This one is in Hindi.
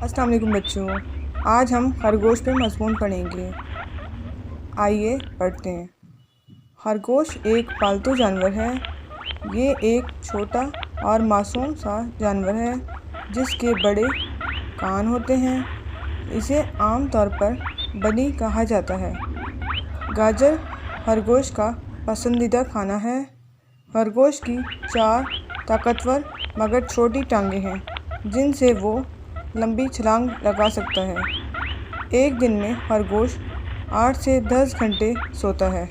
अस्सलाम वालेकुम बच्चों, आज हम खरगोश पे मज़मून पढ़ेंगे। आइए पढ़ते हैं। खरगोश एक पालतू जानवर है। ये एक छोटा और मासूम सा जानवर है जिसके बड़े कान होते हैं। इसे आम तौर पर बनी कहा जाता है। गाजर खरगोश का पसंदीदा खाना है। खरगोश की 4 ताकतवर मगर छोटी टांगें हैं जिनसे वो लंबी छलांग लगा सकता है। एक दिन में खरगोश 8 से 10 घंटे सोता है।